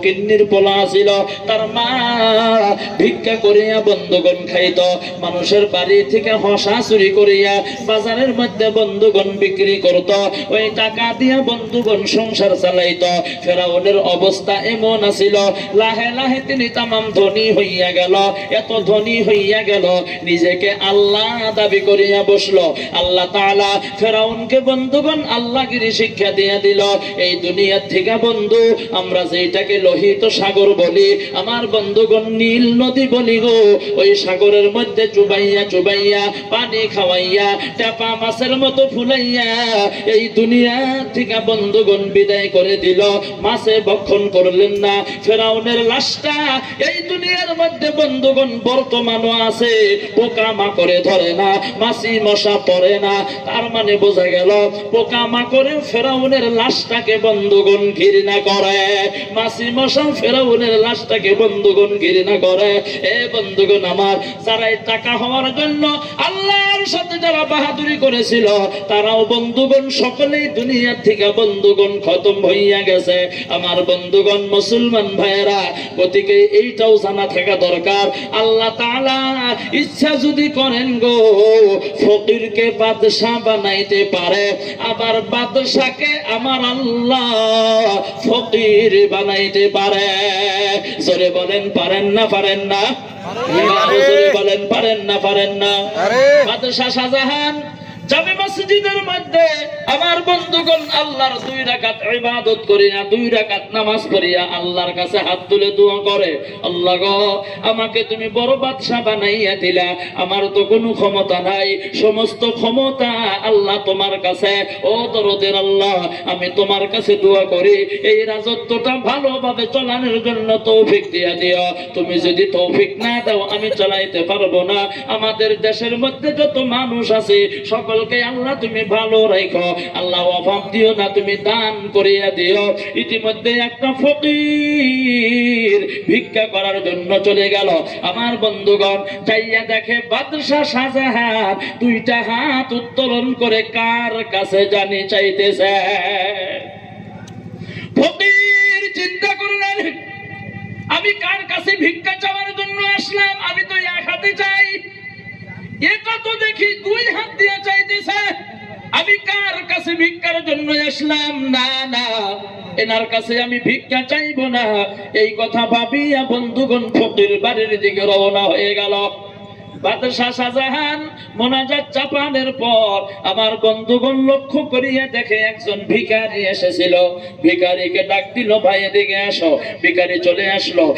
ফকিন্নির পোলা ছিল, তার মা ভিক্ষা করিয়া বন্ধুগণ খাইত, মানুষের বাড়ি থেকে হসা চুরি করিয়া বাজারের মধ্যে বন্ধুগণ বিক্রি করত, ওই টাকা দিয়া বন্ধুগণ সংসার চালাইত। ফেরাউনের অবস্থা এমন আছিল, লাহে লাহে তিনি তামাম ধনী হইয়া গেল, এত ধনী হইয়া গেল নিজেকে আল্লাহ দাবি করিয়া বসলো। আল্লাহ তাআলা ফেরাউনকে বন্ধুগণ আল্লাহগিরি শিক্ষা দিয়া দিল। এই দুনিয়ার থেকে বন্ধু আমরা যেটাকে লোহিত সাগর বলি, আমার বন্ধুগণ নীল নদী বলি গো, ওই সাগরের মধ্যে চুবাইয়া চুবাইয়া পানি খাওয়াইয়া টেপা মাছের মতো ফুলাইয়া এই দুনিয়া থেকে বন্ধুগণ বিদায় করে দিল। মাছে ভক্ষণ করলেন না। ফেরাউনের লাশটা এই দুনিয়ার মধ্যে বন্ধুগণ বর্তমানও আছে, পোকা মাকড়ে ধরে না, মাছি মশা পড়ে না। তার মানে বোঝা গেল পোকা মাকড়ে ফেরাউনের লাশটাকে বন্ধুগণ ঘৃণা করে, মাছি মশা ফেরাউনের লাশটাকে বন্ধুগণ ঘৃণা করে। এ বন্ধুগণ আমার, যারা টাকা হওয়ার জন্য আল্লাহর সাথে যারা বাহাদুরি করেছিল, তারাও বন্ধুগণ সকলেই দুনিয়া থেকে বন্ধুগণ খতম হইয়া গেছে। আমার বন্ধুগণ মুসলমান ভাইয়েরা, গতিকে এইটাও জানা থাকা দরকার, আল্লাহ তাআলা ইচ্ছা যদি করেন গো, ফকিরকে বাদশা বানাইতে পারে, আবার বাদশাকে আমার আল্লাহ ফকির বানাইতে পারে। জোরে বলেন পারেন না পারেন না? জোরে বলেন পারেন না পারেন না? বাদশা শাহজাহান জামে মসজিদের মধ্যে আমার বন্ধুগণ আল্লাহর 2 রাকাত ইবাদত করিয়া 2 রাকাত নামাজ পড়িয়া আল্লাহর কাছে হাত তুলে দোয়া করে, আল্লাহ গো, আমাকে তুমি বড় বাদশা বানাইয়া দিলা, আমার তো কোনো ক্ষমতা নাই, সমস্ত ক্ষমতা আল্লাহ তোমার কাছে। ও দরদের আল্লাহ, আমি তোমার কাছে দোয়া করি এই রাজত্বটা ভালোভাবে চালানোর জন্য তৌফিক দিয়া দিও। তুমি যদি তৌফিক না দাও আমি চালাইতে পারবো না। আমাদের দেশের মধ্যে যত মানুষ আছে সকলকে আল্লাহ তুমি ভালো রাখো, আল্লাহ অভাব দিও না, তুমি দান করিয়া দিও। ইতিমধ্যে একটা ফকির ভিক্ষা করার জন্য চলে গেল। আমার বন্ধুগণ যাইয়া দেখে বাদশা শাহজাহান 2টা হাত উত্তোলন করে কার কাছে জানি চাইতেছে। ফকির চিন্তা করলেন, আমি কার কাছে ভিক্ষা চাওয়ার জন্য আসলাম? আমি তো 1 হাতে চাই, এটা তো দেখি 2 হাত দিয়ে চাইতেছে। আমি কার কাছে ভিক্ষার জন্য আসলাম? না না, এনার কাছে আমি ভিক্ষা চাইবো না। এই কথা ভাবিয়া বন্ধুগণ ফকির বাড়ির দিকে রওনা হয়ে গেল। বাদশা শাহজাহান মোনাজাত চাপানোর পর আমার বন্ধুগণ লক্ষ্য করিয়া দেখে একজন ভিখারি এসেছিল। ভিখারিকে ডাক দিল, ভাই এদিকে আসো। ভিখারি চলে আসলো।